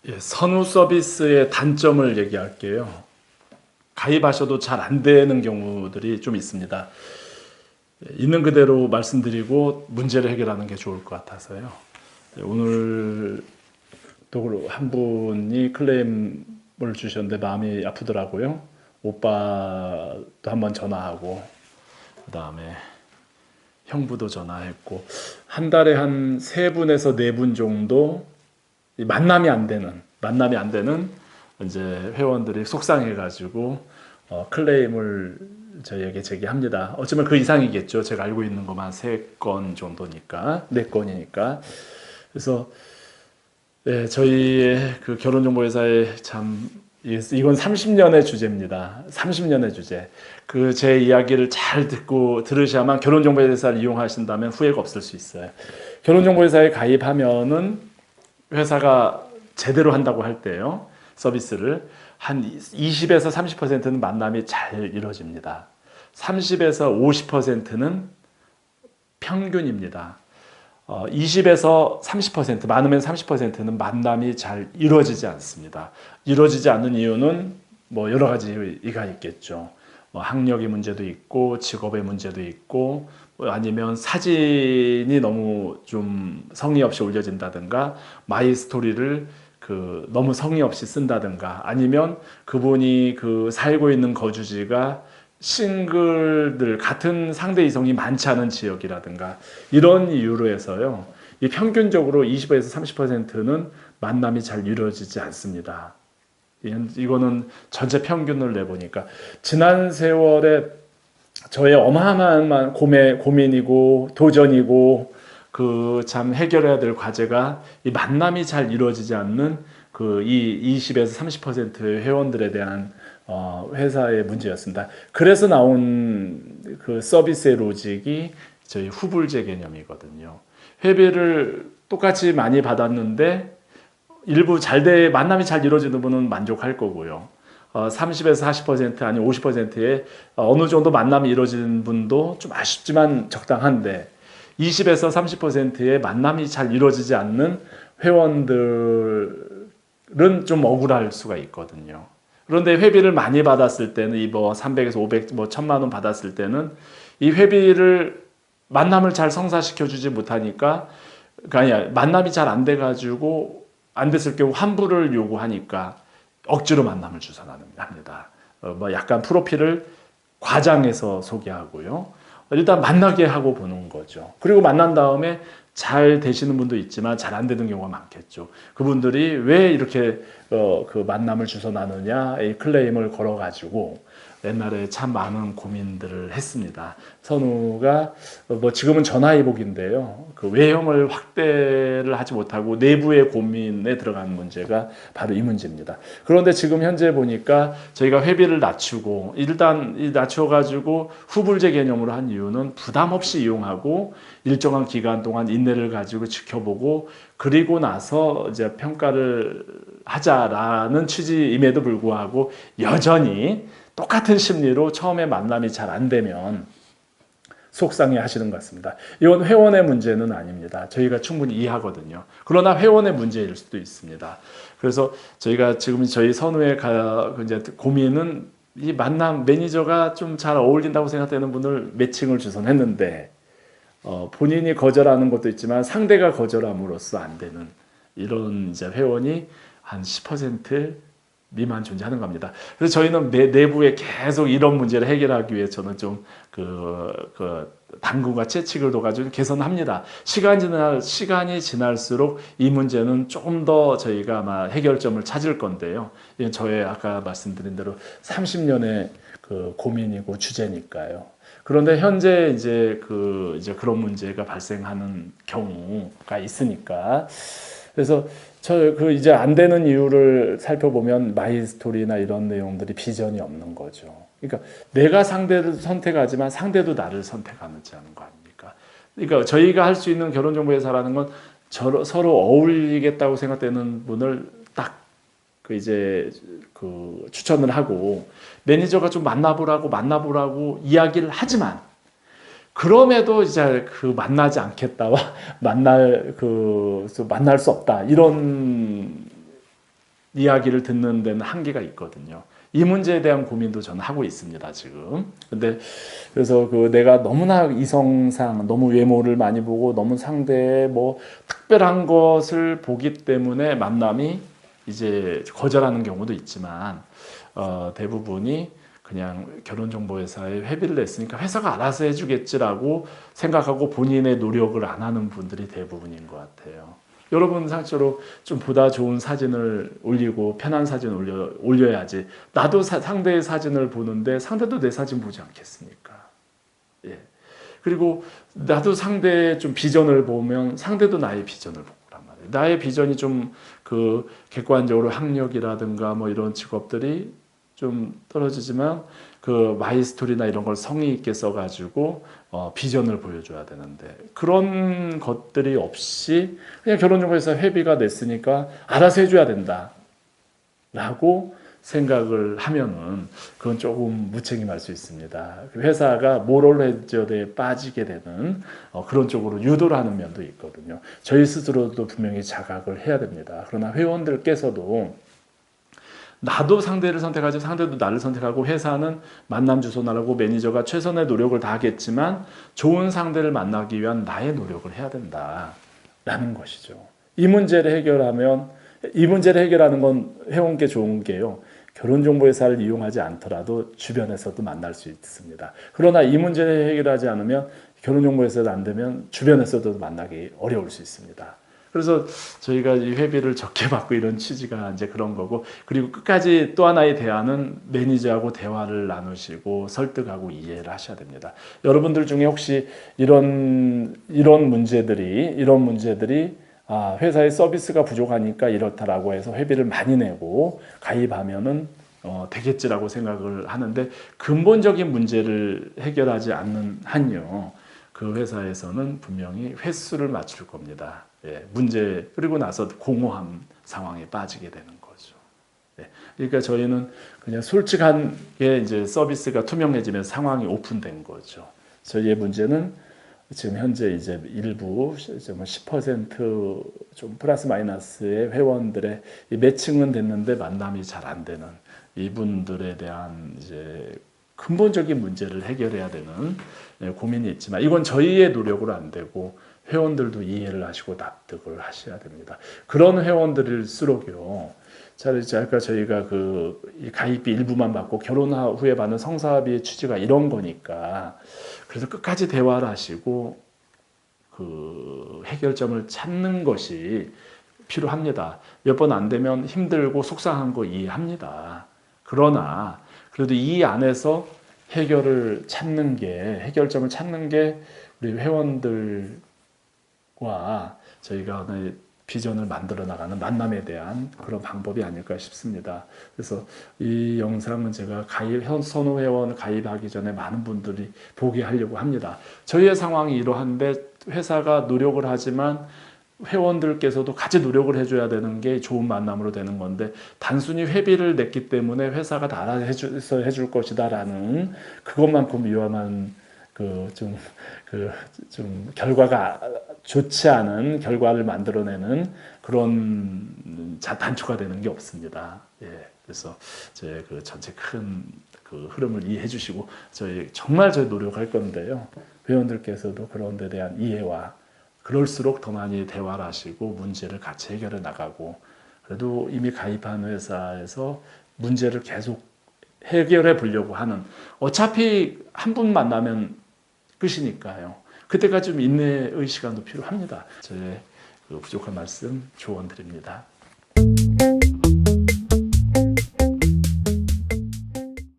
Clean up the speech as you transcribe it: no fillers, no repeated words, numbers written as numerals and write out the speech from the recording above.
예, 선후 서비스의 단점을 얘기할게요. 가입하셔도 잘 안 되는 경우들이 좀 있습니다. 예, 있는 그대로 말씀드리고 문제를 해결하는 게 좋을 것 같아서요. 예, 오늘 또 한 분이 클레임을 주셨는데 마음이 아프더라고요. 오빠도 한번 전화하고 그다음에 형부도 전화했고 한 달에 한 세 분에서 네 분 정도 만남이 안 되는 이제 회원들이 속상해가지고 클레임을 저희에게 제기합니다. 어쩌면 그 이상이겠죠. 제가 알고 있는 것만 3건 정도니까, 4건이니까. 그래서 네, 저희의 그 결혼정보회사에 참 이건 30년의 주제입니다. 30년의 주제. 그 제 이야기를 잘 듣고 들으셔야만 결혼정보회사를 이용하신다면 후회가 없을 수 있어요. 결혼정보회사에 가입하면은 회사가 제대로 한다고 할 때요. 서비스를 한 20에서 30%는 만남이 잘 이루어집니다. 30에서 50%는 평균입니다. 20에서 30%, 많으면 30%는 만남이 잘 이루어지지 않습니다. 이루어지지 않는 이유는 뭐 여러 가지가 있겠죠. 뭐 학력의 문제도 있고, 직업의 문제도 있고, 아니면 사진이 너무 좀 성의 없이 올려진다든가, 마이 스토리를 너무 성의 없이 쓴다든가, 아니면 그분이 살고 있는 거주지가 싱글들 같은 상대 이성이 많지 않은 지역이라든가 이런 이유로 해서요. 이 평균적으로 20에서 30%는 만남이 잘 이루어지지 않습니다. 이거는 전체 평균을 내보니까 지난 세월에 저의 어마어마한 고민이고 도전이고 참 해결해야 될 과제가 이 만남이 잘 이루어지지 않는 이 20에서 30%의 회원들에 대한 회사의 문제였습니다. 그래서 나온 그 서비스의 로직이 저희 후불제 개념이거든요. 회비를 똑같이 많이 받았는데 일부 만남이 잘 이루어지는 분은 만족할 거고요. 30에서 40% 아니 50%의 어느 정도 만남이 이루어지는 분도 좀 아쉽지만 적당한데 20에서 30%의 만남이 잘 이루어지지 않는 회원들은 좀 억울할 수가 있거든요. 그런데 회비를 많이 받았을 때는 뭐 300에서 500, 뭐 1000만 원 받았을 때는 이 회비를 만남을 잘 성사시켜 주지 못하니까 그러니까 만남이 잘 안 돼가지고 안 됐을 경우 환불을 요구하니까 억지로 만남을 주선합니다. 뭐 약간 프로필을 과장해서 소개하고요. 일단 만나게 하고 보는 거죠. 그리고 만난 다음에 잘 되시는 분도 있지만 잘 안 되는 경우가 많겠죠. 그분들이 왜 이렇게 그 만남을 주선하느냐 이 클레임을 걸어가지고 옛날에 참 많은 고민들을 했습니다. 선우가 뭐 지금은 전화위복인데요. 그 외형을 확대를 하지 못하고 내부의 고민에 들어가는 문제가 바로 이 문제입니다. 그런데 지금 현재 보니까 저희가 회비를 낮추고 일단 낮춰가지고 후불제 개념으로 한 이유는 부담 없이 이용하고 일정한 기간 동안 인내를 가지고 지켜보고 그리고 나서 이제 평가를 하자라는 취지임에도 불구하고 여전히 똑같은 심리로 처음에 만남이 잘 안 되면 속상해 하시는 것 같습니다. 이건 회원의 문제는 아닙니다. 저희가 충분히 이해하거든요. 그러나 회원의 문제일 수도 있습니다. 그래서 저희가 지금 저희 선우의 이제 고민은 이 만남 매니저가 좀 잘 어울린다고 생각되는 분을 매칭을 주선했는데 본인이 거절하는 것도 있지만 상대가 거절함으로써 안 되는 이런 이제 회원이 한 10% 미만 존재하는 겁니다. 그래서 저희는 내부에 계속 이런 문제를 해결하기 위해 저는 좀 당근과 채찍을 둬가지고 개선합니다. 시간이 지날수록 이 문제는 조금 더 저희가 아마 해결점을 찾을 건데요. 이건 저의 아까 말씀드린 대로 30년의 고민이고 주제니까요. 그런데 현재 이제 그런 문제가 발생하는 경우가 있으니까 그래서 이제 안 되는 이유를 살펴보면 마이 스토리나 이런 내용들이 비전이 없는 거죠. 그러니까 내가 상대를 선택하지만 상대도 나를 선택하지 않는 거 아닙니까? 그러니까 저희가 할 수 있는 결혼정보회사라는 건 서로 어울리겠다고 생각되는 분을 딱 추천을 하고 매니저가 좀 만나보라고 이야기를 하지만 그럼에도 이제 만나지 않겠다와 만날 수 없다 이런 이야기를 듣는 데는 한계가 있거든요. 이 문제에 대한 고민도 저는 하고 있습니다, 지금. 근데 그래서 그 내가 너무나 이성상 너무 외모를 많이 보고 너무 상대의 뭐 특별한 것을 보기 때문에 만남이 이제 거절하는 경우도 있지만 대부분이 그냥 결혼정보회사에 회비를 냈으니까 회사가 알아서 해주겠지라고 생각하고 본인의 노력을 안 하는 분들이 대부분인 것 같아요. 여러분 상처로 좀 보다 좋은 사진을 올리고 편한 사진 올려야지. 나도 상대의 사진을 보는데 상대도 내 사진 보지 않겠습니까? 예. 그리고 나도 상대의 좀 비전을 보면 상대도 나의 비전을 보란 말이에요. 나의 비전이 좀 그 객관적으로 학력이라든가 뭐 이런 직업들이 좀 떨어지지만 그 마이스토리나 이런 걸 성의 있게 써가지고 비전을 보여줘야 되는데 그런 것들이 없이 그냥 결혼정보회사 회비가 냈으니까 알아서 해줘야 된다 라고 생각을 하면은 그건 조금 무책임할 수 있습니다. 회사가 모럴 해저드에 빠지게 되는 그런 쪽으로 유도를 하는 면도 있거든요. 저희 스스로도 분명히 자각을 해야 됩니다. 그러나 회원들께서도 나도 상대를 선택하지 상대도 나를 선택하고 회사는 만남 주소 나라고 매니저가 최선의 노력을 다하겠지만 좋은 상대를 만나기 위한 나의 노력을 해야 된다라는 것이죠. 이 문제를 해결하는 건 회원께 좋은 게요. 결혼정보회사를 이용하지 않더라도 주변에서도 만날 수 있습니다. 그러나 이 문제를 해결하지 않으면 결혼정보회사가 안 되면 주변에서도 만나기 어려울 수 있습니다. 그래서 저희가 이 회비를 적게 받고 이런 취지가 이제 그런 거고, 그리고 끝까지 또 하나의 대안은 매니저하고 대화를 나누시고 설득하고 이해를 하셔야 됩니다. 여러분들 중에 혹시 이런 문제들이 회사의 서비스가 부족하니까 이렇다라고 해서 회비를 많이 내고 가입하면은 되겠지라고 생각을 하는데, 근본적인 문제를 해결하지 않는 한요, 그 회사에서는 분명히 횟수를 맞출 겁니다. 예, 문제 그리고 나서 공허한 상황에 빠지게 되는 거죠. 예, 그러니까 저희는 그냥 솔직하게 이제 서비스가 투명해지면 상황이 오픈된 거죠. 저희의 문제는 지금 현재 이제 일부 10%좀 플러스 마이너스의 회원들의 매칭은 됐는데 만남이 잘 안 되는 이분들에 대한 이제 근본적인 문제를 해결해야 되는 고민이 있지만, 이건 저희의 노력으로 안 되고 회원들도 이해를 하시고 납득을 하셔야 됩니다. 그런 회원들일수록요, 아까 저희가 그 가입비 일부만 받고 결혼 후에 받는 성사비의 취지가 이런 거니까, 그래서 끝까지 대화를 하시고 그 해결점을 찾는 것이 필요합니다. 몇 번 안 되면 힘들고 속상한 거 이해합니다. 그러나 그래도 이 안에서 해결점을 찾는 게 우리 회원들과 저희가 하나의 비전을 만들어 나가는 만남에 대한 그런 방법이 아닐까 싶습니다. 그래서 이 영상은 제가 선호 회원 가입하기 전에 많은 분들이 보게 하려고 합니다. 저희의 상황이 이러한데 회사가 노력을 하지만 회원들께서도 같이 노력을 해줘야 되는 게 좋은 만남으로 되는 건데, 단순히 회비를 냈기 때문에 회사가 다 알아서 해줄 것이다라는 그것만큼 위험한 좀 결과가 좋지 않은 결과를 만들어내는 그런 단초가 되는 게 없습니다. 예, 그래서 제 그 전체 큰 그 흐름을 이해해 주시고 정말 저희 노력할 건데요. 회원들께서도 그런 데 대한 이해와, 그럴수록 더 많이 대화를 하시고 문제를 같이 해결해 나가고, 그래도 이미 가입한 회사에서 문제를 계속 해결해 보려고 하는, 어차피 한 분 만나면 끝이니까요. 그때까지 좀 인내의 시간도 필요합니다. 저의 그 부족한 말씀 조언 드립니다.